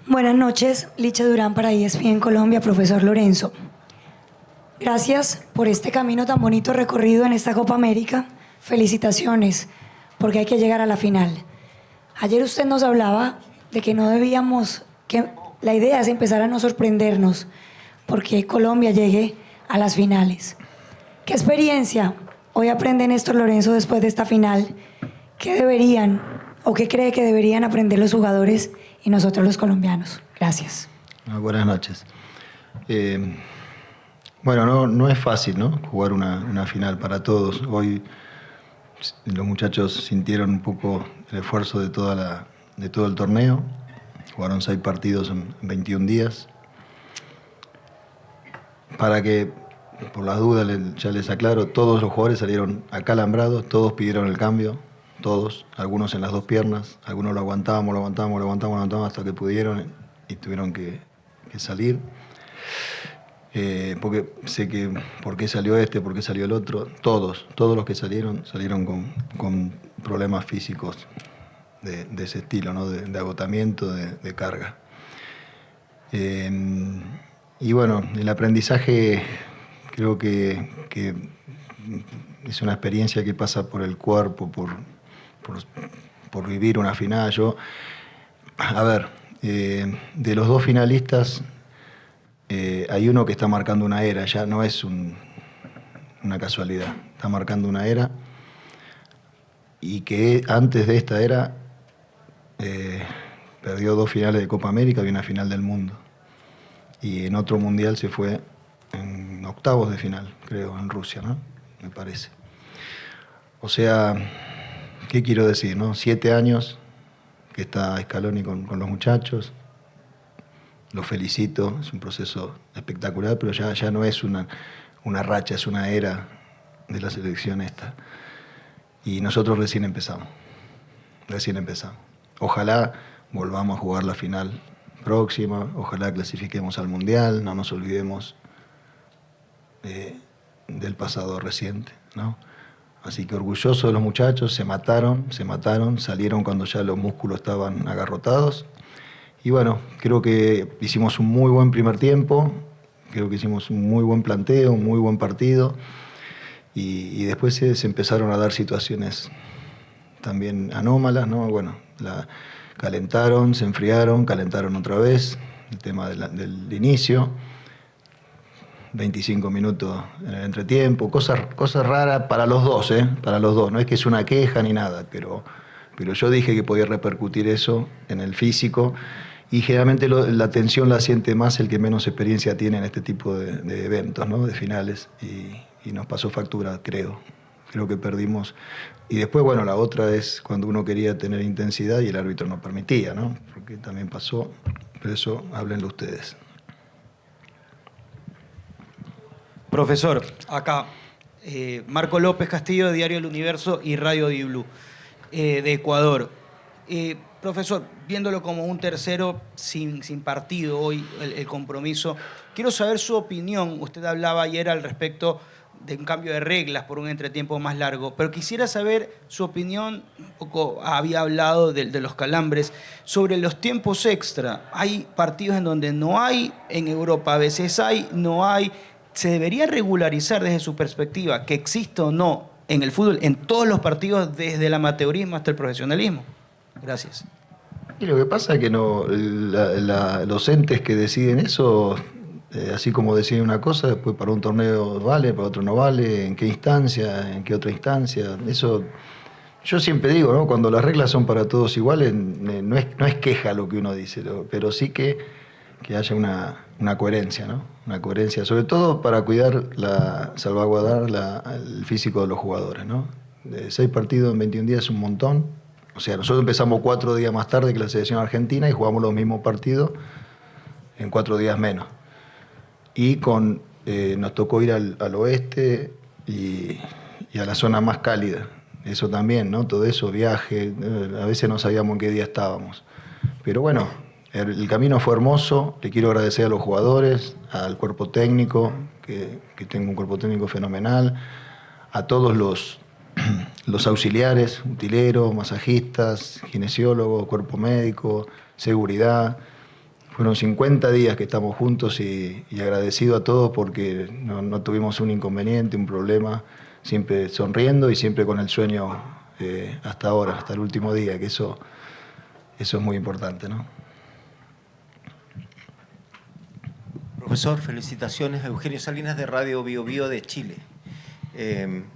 Buenas noches, Licha Durán para ESPN Colombia, profesor Lorenzo. Gracias por este camino tan bonito recorrido en esta Copa América. Felicitaciones, porque hay que llegar a la final. Ayer usted nos hablaba de que no debíamos, que la idea es empezar a no sorprendernos, porque Colombia llegue a las finales. ¿Qué experiencia hoy aprende Néstor Lorenzo después de esta final? ¿Qué deberían o qué cree que deberían aprender los jugadores y nosotros los colombianos? Gracias. Buenas noches. Bueno, no es fácil, ¿no?, jugar una final para todos. Hoy los muchachos sintieron un poco el esfuerzo de todo el torneo. Jugaron 6 partidos en 21 días. Para que, por las dudas, ya les aclaro, todos los jugadores salieron acalambrados, todos pidieron el cambio, todos, algunos en las 2 piernas, algunos lo aguantábamos hasta que pudieron y tuvieron que salir. Porque sé que por qué salió este, por qué salió el otro, todos los que salieron con problemas físicos de ese estilo, ¿no?, de agotamiento, de carga. Y bueno, el aprendizaje creo que es una experiencia que pasa por el cuerpo, por vivir una final. De los 2 finalistas, hay uno que está marcando una era, ya no es una casualidad, está marcando una era, y que antes de esta era perdió 2 finales de Copa América y una final del mundo. Y en otro mundial se fue en octavos de final, creo, en Rusia, ¿no?, me parece. O sea, ¿qué quiero decir, no? 7 años que está Scaloni con los muchachos. Los felicito, es un proceso espectacular, pero ya no es una racha, es una era de la selección esta. Y nosotros recién empezamos. Ojalá volvamos a jugar la final próxima, ojalá clasifiquemos al Mundial, no nos olvidemos del pasado reciente, ¿no? Así que orgulloso de los muchachos, se mataron, salieron cuando ya los músculos estaban agarrotados. Y bueno, creo que hicimos un muy buen primer tiempo, creo que hicimos un muy buen planteo, un muy buen partido, y después se empezaron a dar situaciones también anómalas, ¿no? Bueno, calentaron, se enfriaron, calentaron otra vez, el tema del inicio, 25 minutos en el entretiempo, cosas raras para los dos, no es que es una queja ni nada, pero yo dije que podía repercutir eso en el físico. Y generalmente la tensión la siente más el que menos experiencia tiene en este tipo de eventos, ¿no?, de finales. Y nos pasó factura, creo que perdimos. Y después, bueno, la otra es cuando uno quería tener intensidad y el árbitro no permitía, ¿no?, porque también pasó. Pero eso, háblenlo ustedes. Profesor, acá, Marco López Castillo, de Diario El Universo y Radio Di Blue, de Ecuador. Profesor, viéndolo como un tercero sin partido hoy, el compromiso, quiero saber su opinión. Usted hablaba ayer al respecto de un cambio de reglas por un entretiempo más largo, pero quisiera saber su opinión, un poco había hablado de los calambres, sobre los tiempos extra. Hay partidos en donde no hay, en Europa a veces hay, no hay. ¿Se debería regularizar desde su perspectiva que exista o no en el fútbol, en todos los partidos, desde el amateurismo hasta el profesionalismo? Gracias. Y lo que pasa es que los entes que deciden eso, así como deciden una cosa, después para un torneo vale, para otro no vale, en qué instancia, en qué otra instancia. Eso, yo siempre digo, ¿no?, cuando las reglas son para todos iguales, no es queja lo que uno dice, pero sí que haya una coherencia, ¿no? Una coherencia, sobre todo para cuidar, salvaguardar el físico de los jugadores, ¿no? 6 partidos en 21 días es un montón. O sea, nosotros empezamos 4 días más tarde que la selección argentina y jugamos los mismos partidos en 4 días menos. Y nos tocó ir al oeste y a la zona más cálida. Eso también, ¿no? Todo eso, viaje, a veces no sabíamos en qué día estábamos. Pero bueno, el camino fue hermoso. Le quiero agradecer a los jugadores, al cuerpo técnico, que tengo un cuerpo técnico fenomenal, a todos los auxiliares, utileros, masajistas, kinesiólogos, cuerpo médico, seguridad, fueron 50 días que estamos juntos y agradecido a todos porque no tuvimos un inconveniente, un problema, siempre sonriendo y siempre con el sueño hasta ahora, hasta el último día, que eso es muy importante, ¿no? Profesor, felicitaciones. Eugenio Salinas de Radio Bio Bio de Chile.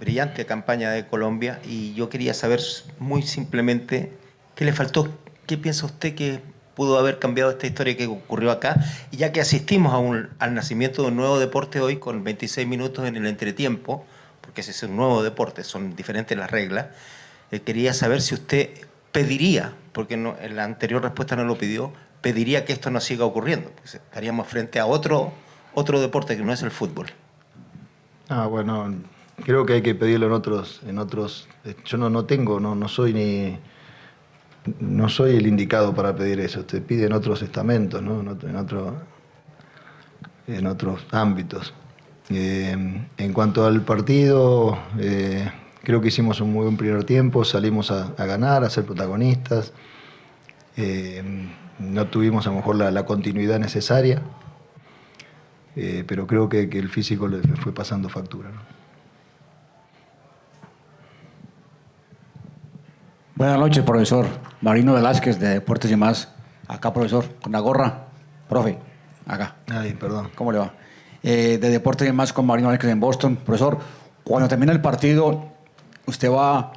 Brillante campaña de Colombia y yo quería saber muy simplemente qué le faltó, qué piensa usted que pudo haber cambiado esta historia que ocurrió acá, y ya que asistimos al nacimiento de un nuevo deporte hoy con 26 minutos en el entretiempo, porque ese es un nuevo deporte, son diferentes las reglas, quería saber si usted pediría, porque en la anterior respuesta no lo pidió, pediría que esto no siga ocurriendo, pues estaríamos frente a otro deporte que no es el fútbol. Bueno, creo que hay que pedirlo en otros. Yo no soy el indicado para pedir eso. Te piden otros estamentos, ¿no? En otros ámbitos. En cuanto al partido, creo que hicimos un muy buen primer tiempo, salimos a ganar, a ser protagonistas. No tuvimos a lo mejor la continuidad necesaria, pero creo que el físico le fue pasando factura, ¿no? Buenas noches, profesor. Marino Velázquez, de Deportes y Más. Acá, profesor, con la gorra. Profe, acá. Ay, perdón. ¿Cómo le va? De Deportes y Más con Marino Velázquez en Boston. Profesor, cuando termina el partido, usted va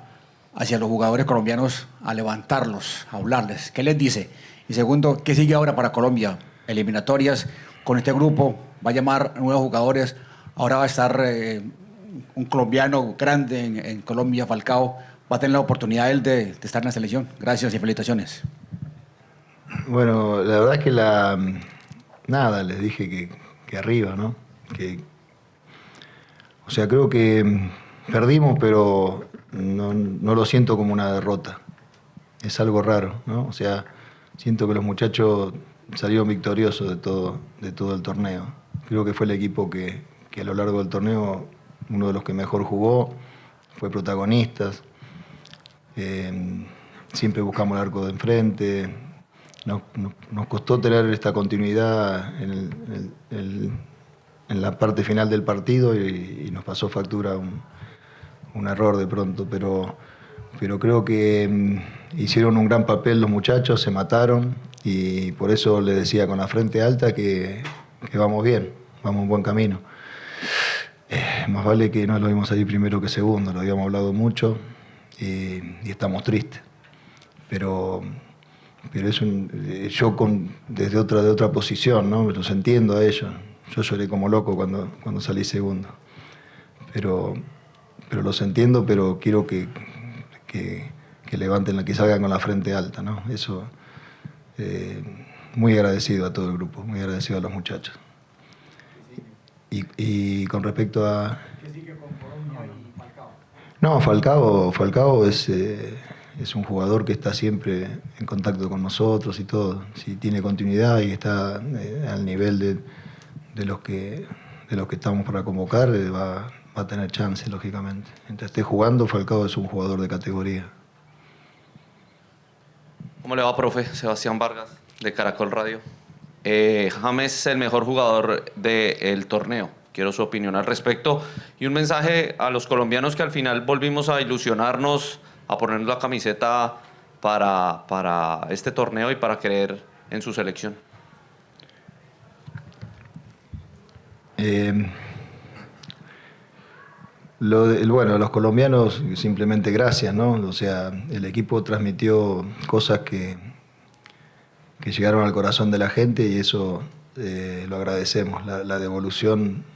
hacia los jugadores colombianos a levantarlos, a hablarles. ¿Qué les dice? Y segundo, ¿qué sigue ahora para Colombia? Eliminatorias con este grupo, va a llamar nuevos jugadores. Ahora va a estar un colombiano grande en Colombia, Falcao. Va a tener la oportunidad él de estar en la selección. Gracias y felicitaciones. Bueno, la verdad es que les dije que arriba, ¿no? O sea, creo que perdimos, pero no lo siento como una derrota. Es algo raro, ¿no? O sea, siento que los muchachos salieron victoriosos de todo el torneo. Creo que fue el equipo que a lo largo del torneo, uno de los que mejor jugó, fue protagonistas. Siempre buscamos el arco de enfrente. Nos costó tener esta continuidad en la parte final del partido y nos pasó factura un error de pronto, pero creo que hicieron un gran papel los muchachos, se mataron y por eso les decía con la frente alta que vamos bien, vamos en buen camino. Más vale que no lo vimos salir primero que segundo, lo habíamos hablado mucho. Y estamos tristes, pero yo desde otra posición, ¿no? Los entiendo a ellos. Yo lloré como loco cuando salí segundo, pero los entiendo, pero quiero que levanten, que salgan con la frente alta, ¿no? Eso, muy agradecido a todo el grupo, muy agradecido a los muchachos. Y con respecto a... No, Falcao es un jugador que está siempre en contacto con nosotros y todo. Si tiene continuidad y está al nivel de los que estamos para convocar, va a tener chance, lógicamente. Mientras esté jugando, Falcao es un jugador de categoría. ¿Cómo le va, profe? Sebastián Vargas, de Caracol Radio. James es el mejor jugador del torneo. Quiero su opinión al respecto y un mensaje a los colombianos que al final volvimos a ilusionarnos, a ponernos la camiseta para este torneo y para creer en su selección. Los colombianos simplemente gracias, ¿no? O sea, el equipo transmitió cosas que llegaron al corazón de la gente y eso lo agradecemos. La devolución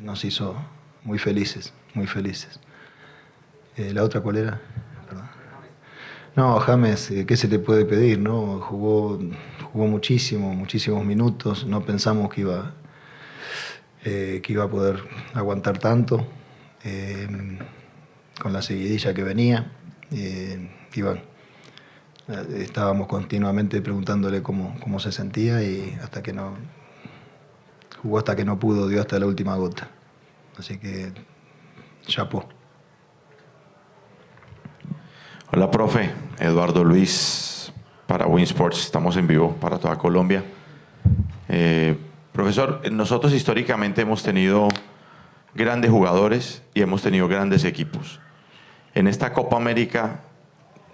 nos hizo muy felices, muy felices. ¿La otra cuál era? Perdón. No, James, ¿qué se le puede pedir, no? Jugó muchísimos minutos, no pensamos que iba a poder aguantar tanto, con la seguidilla que venía. Estábamos continuamente preguntándole cómo se sentía y jugó hasta que no pudo, dio hasta la última gota. Así que, chapó. Hola, profe. Eduardo Luis para Winsports. Estamos en vivo para toda Colombia. Profesor, nosotros históricamente hemos tenido grandes jugadores y hemos tenido grandes equipos. En esta Copa América,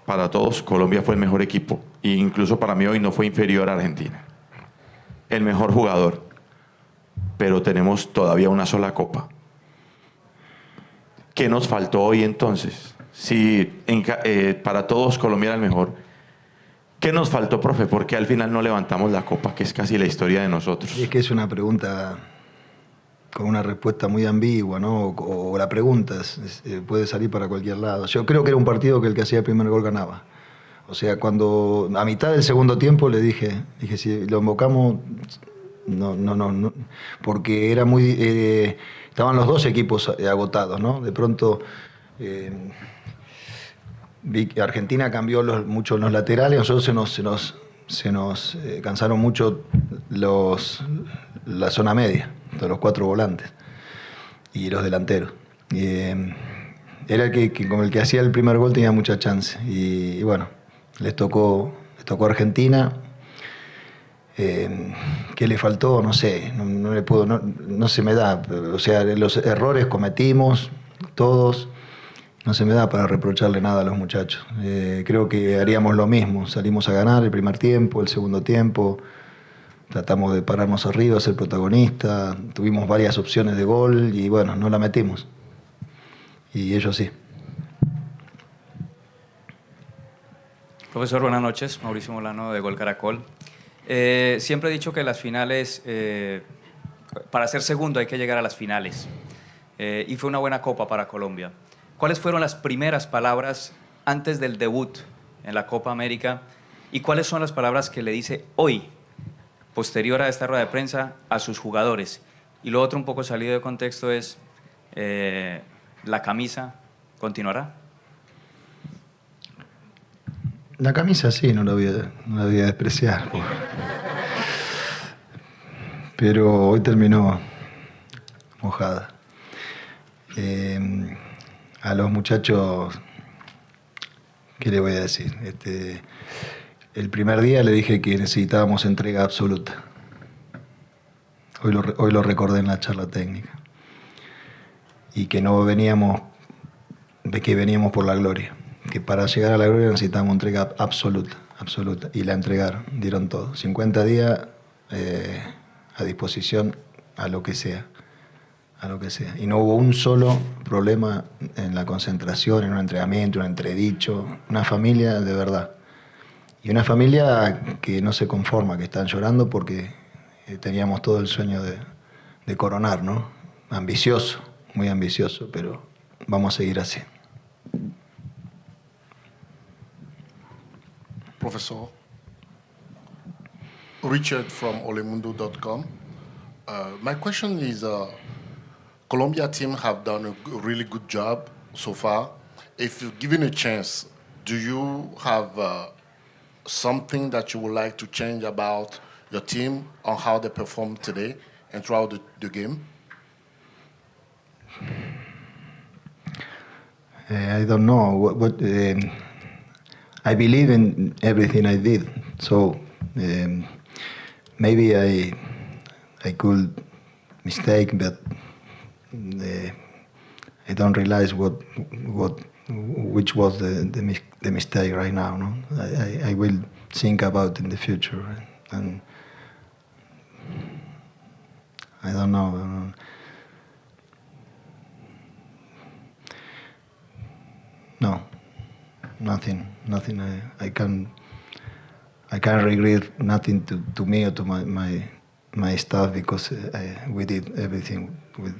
para todos, Colombia fue el mejor equipo. E incluso para mí hoy no fue inferior a Argentina. El mejor jugador. Pero tenemos todavía una sola Copa. ¿Qué nos faltó hoy entonces? Si para todos Colombia era el mejor, ¿qué nos faltó, profe? ¿Por qué al final no levantamos la Copa, que es casi la historia de nosotros? Y es que es una pregunta con una respuesta muy ambigua, ¿no? O la pregunta puede salir para cualquier lado. Yo creo que era un partido que el que hacía el primer gol ganaba. O sea, cuando a mitad del segundo tiempo le dije si lo invocamos, no, porque era muy... estaban los dos equipos agotados, ¿no? De pronto vi que Argentina cambió mucho en los laterales, nosotros se nos cansaron mucho la zona media, de los 4 volantes y los delanteros. Era el que con el que hacía el primer gol tenía mucha chance. Y bueno, les tocó a Argentina. ¿Qué le faltó? No sé, no se me da. O sea, los errores cometimos todos. No se me da para reprocharle nada a los muchachos. Creo que haríamos lo mismo. Salimos a ganar el primer tiempo, el segundo tiempo. Tratamos de pararnos arriba, ser protagonistas. Tuvimos varias opciones de gol y bueno, no la metimos. Y ellos sí. Profesor, buenas noches. Mauricio Molano de Gol Caracol. Siempre he dicho que las finales, para ser segundo hay que llegar a las finales. Y fue una buena copa para Colombia. ¿Cuáles fueron las primeras palabras antes del debut en la Copa América? ¿Y cuáles son las palabras que le dice hoy, posterior a esta rueda de prensa, a sus jugadores? Y lo otro, un poco salido de contexto, es ¿la camisa continuará? La camisa sí, no la voy a despreciar. Pero hoy terminó mojada. A los muchachos, ¿qué le voy a decir? El primer día le dije que necesitábamos entrega absoluta. Hoy lo recordé en la charla técnica. Y que no veníamos, de que veníamos por la gloria. Que para llegar a la gloria necesitábamos entrega absoluta. Y la entregaron, dieron todo. 50 días a disposición a lo que sea. Y no hubo un solo problema en la concentración, en un entrenamiento, un entredicho. Una familia de verdad. Y una familia que no se conforma, que están llorando porque teníamos todo el sueño de coronar, ¿no? Ambicioso, muy ambicioso, pero vamos a seguir así. Professor, Richard from olemundo.com. My question is, Colombia team have done a really good job so far. If you're given a chance, do you have something that you would like to change about your team on how they perform today and throughout the game? I don't know. I believe in everything I did, so maybe I could mistake, but I don't realize which was the mistake right now. No, I will think about in the future, and I don't know. No, nothing. I can't regret nothing to me or to my staff, because we did everything with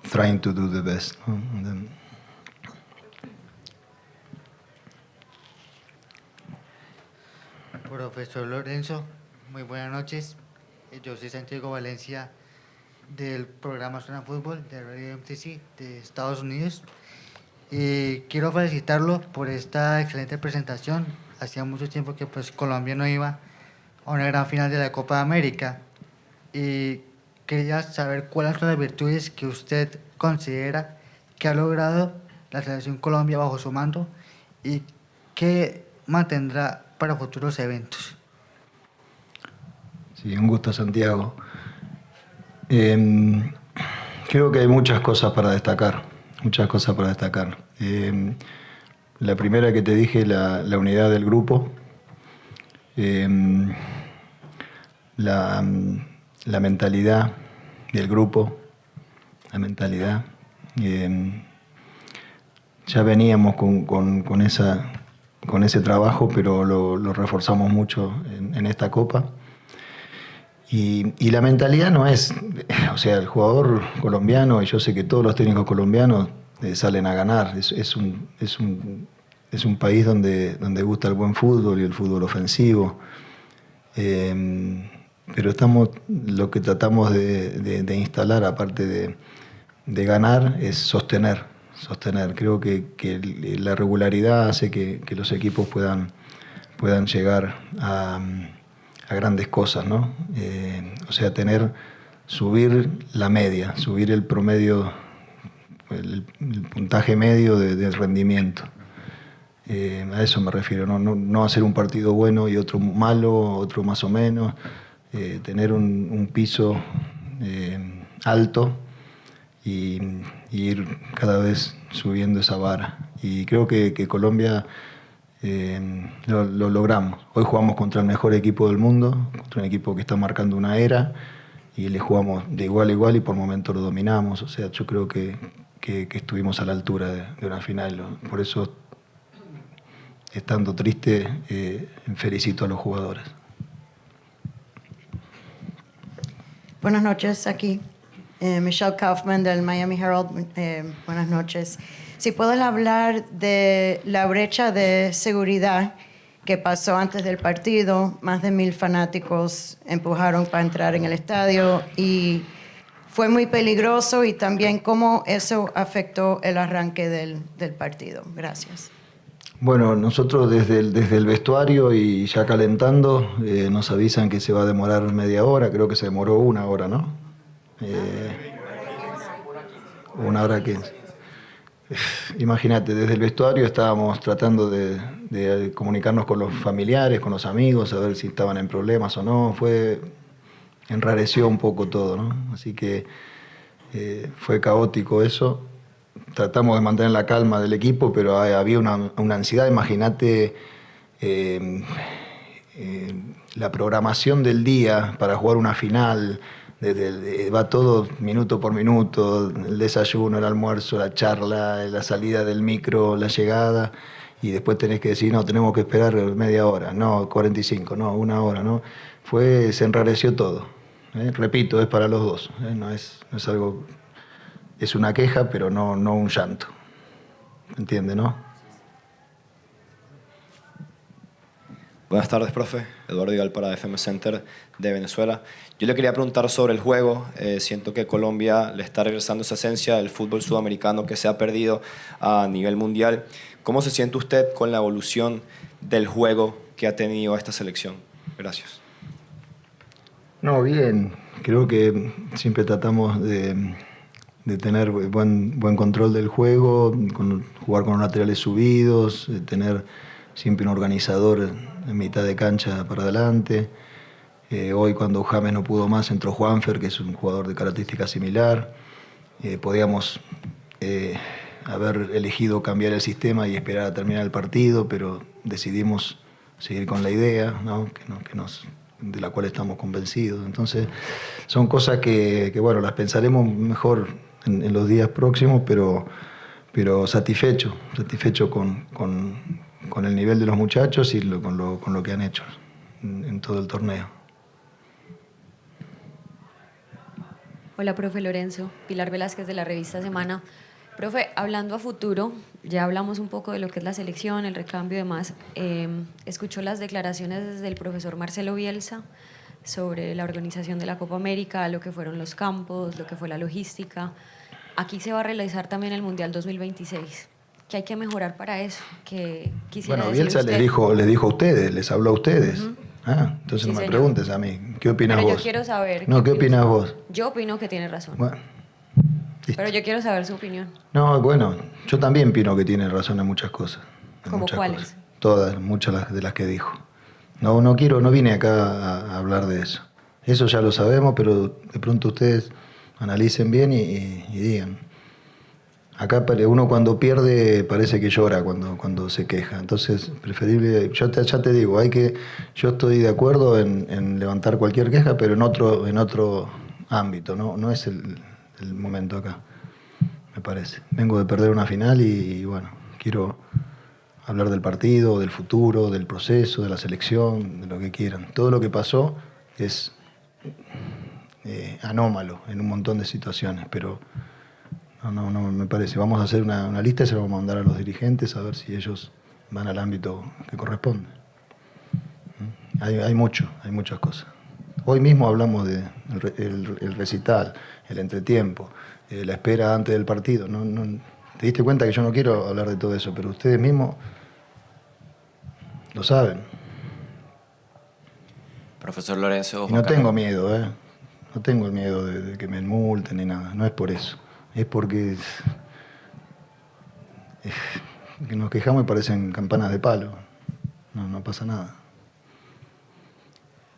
trying to do the best. And then, Profesor Lorenzo, muy buenas noches. Yo soy Santiago Valencia del programa Zona Fútbol de Radio MTC de Estados Unidos. Quiero felicitarlo por esta excelente presentación. Hacía mucho tiempo que pues Colombia no iba a una gran final de la Copa América. Y quería saber cuáles son las virtudes que usted considera que ha logrado la Selección Colombia bajo su mando y qué mantendrá para futuros eventos. Sí, un gusto, Santiago. Creo que hay muchas cosas para destacar, muchas cosas para destacar. La primera que te dije, la unidad del grupo, la mentalidad del grupo, la mentalidad. Ya veníamos con ese trabajo, pero lo reforzamos mucho en esta Copa. Y la mentalidad no es, o sea, el jugador colombiano, y yo sé que todos los técnicos colombianos salen a ganar, es un país donde gusta el buen fútbol y el fútbol ofensivo, pero lo que tratamos de instalar, aparte de ganar, es sostener. Creo que la regularidad hace que los equipos puedan llegar a grandes cosas, ¿no? O sea, subir la media, subir el promedio, el puntaje medio del rendimiento. A eso me refiero, no hacer un partido bueno y otro malo, otro más o menos, tener un piso alto y ir cada vez subiendo esa vara. Y creo que Colombia lo logramos. Hoy jugamos contra el mejor equipo del mundo, contra un equipo que está marcando una era, y le jugamos de igual a igual y por momentos lo dominamos. O sea, yo creo que estuvimos a la altura de una final. Por eso, estando triste, felicito a los jugadores. Buenas noches, aquí Michelle Kaufman del Miami Herald. Buenas noches. Si puedes hablar de la brecha de seguridad que pasó antes del partido, más de 1,000 fanáticos empujaron para entrar en el estadio y fue muy peligroso, y también cómo eso afectó el arranque del partido. Gracias. Bueno, nosotros desde el vestuario y ya calentando nos avisan que se va a demorar media hora, creo que se demoró 1 hora, ¿no? 1 hora 15. Imagínate, desde el vestuario estábamos tratando de comunicarnos con los familiares, con los amigos, a ver si estaban en problemas o no. Enrareció un poco todo, ¿no? Así que fue caótico eso. Tratamos de mantener la calma del equipo, pero había una ansiedad. Imagínate la programación del día para jugar una final. Va todo minuto por minuto, el desayuno, el almuerzo, la charla, la salida del micro, la llegada, y después tenés que decir, no, tenemos que esperar media hora, no, 45, no, 1 hora, ¿no? Se enrareció todo. Repito, es para los dos, no es algo, es una queja, pero no un llanto. ¿Entiende, no? Buenas tardes, profe. Eduardo Igal de FM Center de Venezuela. Yo le quería preguntar sobre el juego. Siento que Colombia le está regresando esa esencia del fútbol sudamericano que se ha perdido a nivel mundial. ¿Cómo se siente usted con la evolución del juego que ha tenido esta selección? Gracias. No, bien. Creo que siempre tratamos de tener buen control del juego, jugar con los laterales subidos, tener siempre un organizador en mitad de cancha para adelante. Hoy, cuando James no pudo más, entró Juanfer, que es un jugador de característica similar. Podíamos haber elegido cambiar el sistema y esperar a terminar el partido, pero decidimos seguir con la idea, ¿no? De la cual estamos convencidos. Entonces, son cosas que bueno, las pensaremos mejor en los días próximos, pero satisfecho con el nivel de los muchachos y con lo que han hecho en todo el torneo. Hola, profe Lorenzo. Pilar Velázquez de la revista Semana. Profe, hablando a futuro, ya hablamos un poco de lo que es la selección, el recambio y demás. Escuchó las declaraciones del profesor Marcelo Bielsa sobre la organización de la Copa América, lo que fueron los campos, lo que fue la logística. Aquí se va a realizar también el Mundial 2026. ¿Qué hay que mejorar para eso? Bueno, Bielsa les dijo a ustedes, les habló a ustedes. Entonces sí, no me preguntes a mí. ¿Qué opinas vos? Yo quiero saber. No, ¿qué opinas vos? Yo opino que tiene razón. Bueno, pero yo quiero saber su opinión. No, bueno, yo también opino que tiene razón en muchas cosas. ¿Cómo cuáles? Todas, muchas de las que dijo. No vine acá a hablar de eso. Eso ya lo sabemos, pero de pronto ustedes analicen bien y digan. Acá uno cuando pierde parece que llora cuando se queja. Entonces, preferible, ya te digo, yo estoy de acuerdo en levantar cualquier queja, pero en otro ámbito, no es el momento acá, me parece. Vengo de perder una final y bueno, quiero hablar del partido, del futuro, del proceso, de la selección, de lo que quieran. Todo lo que pasó es anómalo en un montón de situaciones, pero no me parece. Vamos a hacer una lista y se la vamos a mandar a los dirigentes a ver si ellos van al ámbito que corresponde. Hay muchas cosas. Hoy mismo hablamos de el recital, el entretiempo, la espera antes del partido. Te diste cuenta que yo no quiero hablar de todo eso, pero ustedes mismos lo saben. Profesor Lorenzo. Y no tengo miedo, ¿eh? No tengo el miedo de que me multen ni nada. No es por eso. Es porque que nos quejamos y parecen campanas de palo. No pasa nada.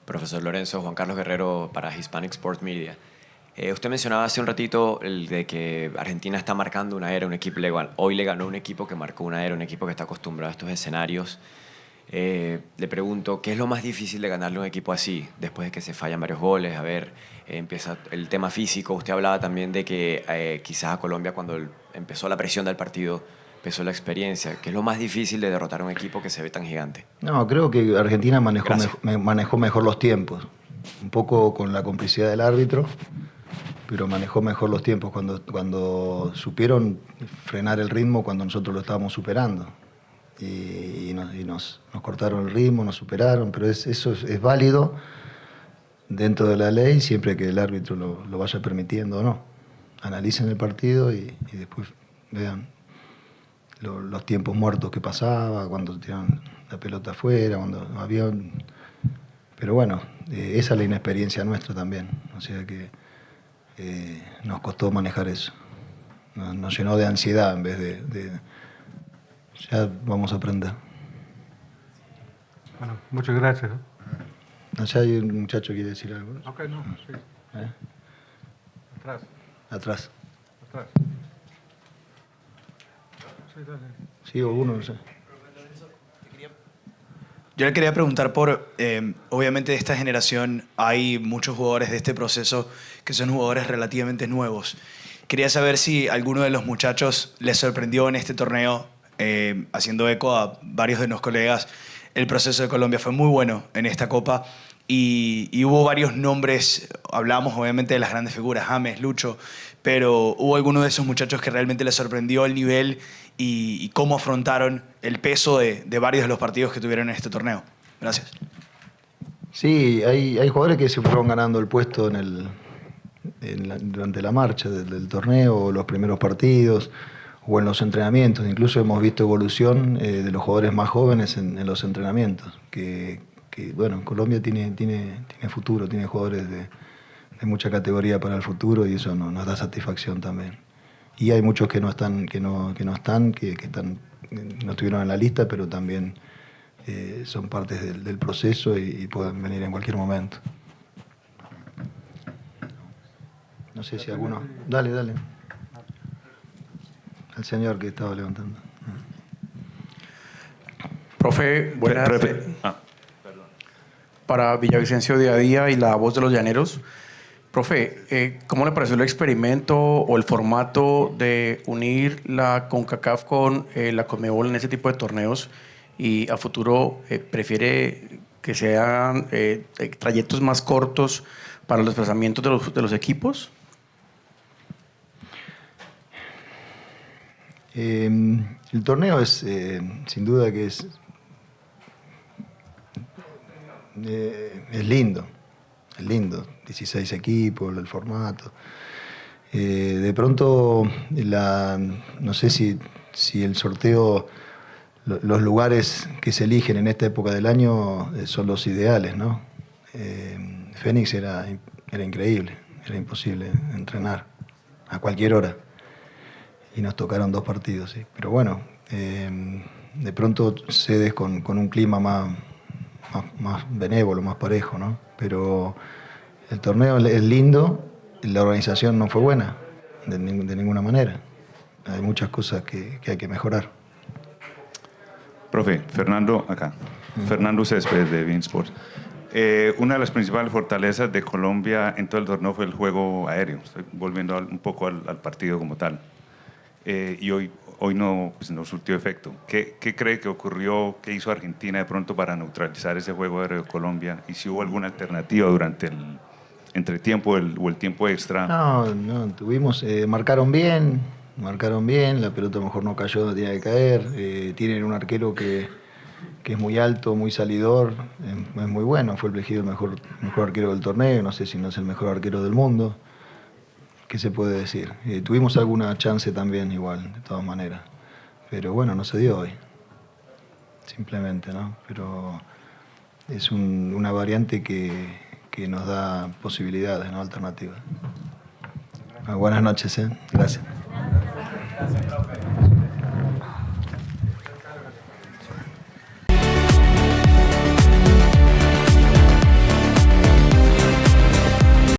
Profesor Lorenzo, Juan Carlos Guerrero para Hispanic Sports Media. Usted mencionaba hace un ratito el de que Argentina está marcando una era, hoy le ganó un equipo que marcó una era, un equipo que está acostumbrado a estos escenarios. Le pregunto, ¿qué es lo más difícil de ganarle a un equipo así, después de que se fallan varios goles? A ver, empieza el tema físico. Usted hablaba también de que quizás a Colombia, cuando empezó la presión del partido, empezó la experiencia. ¿Qué es lo más difícil de derrotar a un equipo que se ve tan gigante? No, creo que Argentina manejó mejor los tiempos. Un poco con la complicidad del árbitro, pero manejó mejor los tiempos cuando supieron frenar el ritmo cuando nosotros lo estábamos superando. Y nos cortaron el ritmo, nos superaron, pero eso es válido dentro de la ley siempre que el árbitro lo vaya permitiendo o no. Analicen el partido y después vean los tiempos muertos que pasaba, cuando tiraron la pelota afuera, cuando había... Pero bueno, esa es la inexperiencia nuestra también, o sea que nos costó manejar eso. Nos llenó de ansiedad en vez de ya vamos a aprender. Bueno, muchas gracias. Allá hay un muchacho que quiere decir algo. Ok, no, sí. Atrás. Atrás. Atrás. Sí, dale. Sí, o uno, no sé. Yo le quería preguntar obviamente de esta generación hay muchos jugadores de este proceso que son jugadores relativamente nuevos. Quería saber si alguno de los muchachos les sorprendió en este torneo, haciendo eco a varios de los colegas. El proceso de Colombia fue muy bueno en esta Copa y hubo varios nombres, hablamos obviamente de las grandes figuras, James, Lucho, pero hubo alguno de esos muchachos que realmente les sorprendió el nivel y cómo afrontaron el peso de varios de los partidos que tuvieron en este torneo. Gracias. Sí, hay jugadores que se fueron ganando el puesto durante la marcha del torneo, o los primeros partidos, o en los entrenamientos. Incluso hemos visto evolución de los jugadores más jóvenes en los entrenamientos. Que bueno, Colombia tiene futuro, tiene jugadores de mucha categoría para el futuro y eso nos da satisfacción también. Y hay muchos que no estuvieron en la lista, pero también son partes del proceso y pueden venir en cualquier momento. No sé si alguno... Dale. El señor que estaba levantando. Profe, buenas tardes. Para Villavicencio Día a Día y La Voz de los Llaneros. Profe, ¿cómo le pareció el experimento o el formato de unir la CONCACAF con la CONMEBOL en ese tipo de torneos? Y a futuro, ¿prefiere que sean trayectos más cortos para los desplazamientos de los equipos? El torneo es, sin duda que es lindo. Es lindo, 16 equipos, el formato. De pronto, no sé si el sorteo, los lugares que se eligen en esta época del año son los ideales, ¿no? Fénix era increíble, era imposible entrenar a cualquier hora. Y nos tocaron 2 partidos, sí. Pero bueno, de pronto cedes con un clima más benévolo, más parejo, ¿no? Pero El torneo es lindo, la organización no fue buena, de ninguna manera. Hay muchas cosas que hay que mejorar. Profe, Fernando, acá. Fernando Céspedes de Beansport. Una de las principales fortalezas de Colombia en todo el torneo fue el juego aéreo. Estoy volviendo un poco al partido como tal. Y hoy no, pues no surtió efecto. ¿Qué cree que ocurrió, qué hizo Argentina de pronto para neutralizar ese juego aéreo de Colombia? ¿Y si hubo alguna alternativa durante el entretiempo o el tiempo extra? No, tuvimos, marcaron bien, la pelota a lo mejor no cayó donde tenía que caer, tienen un arquero que es muy alto, muy salidor, es muy bueno, fue elegido el mejor arquero del torneo, no sé si no es el mejor arquero del mundo. ¿Qué se puede decir? Tuvimos alguna chance también igual, de todas maneras, pero bueno, no se dio hoy, simplemente, ¿no? Pero es una variante que nos da posibilidades, ¿no? Alternativas. Buenas noches, Gracias. Gracias, profe.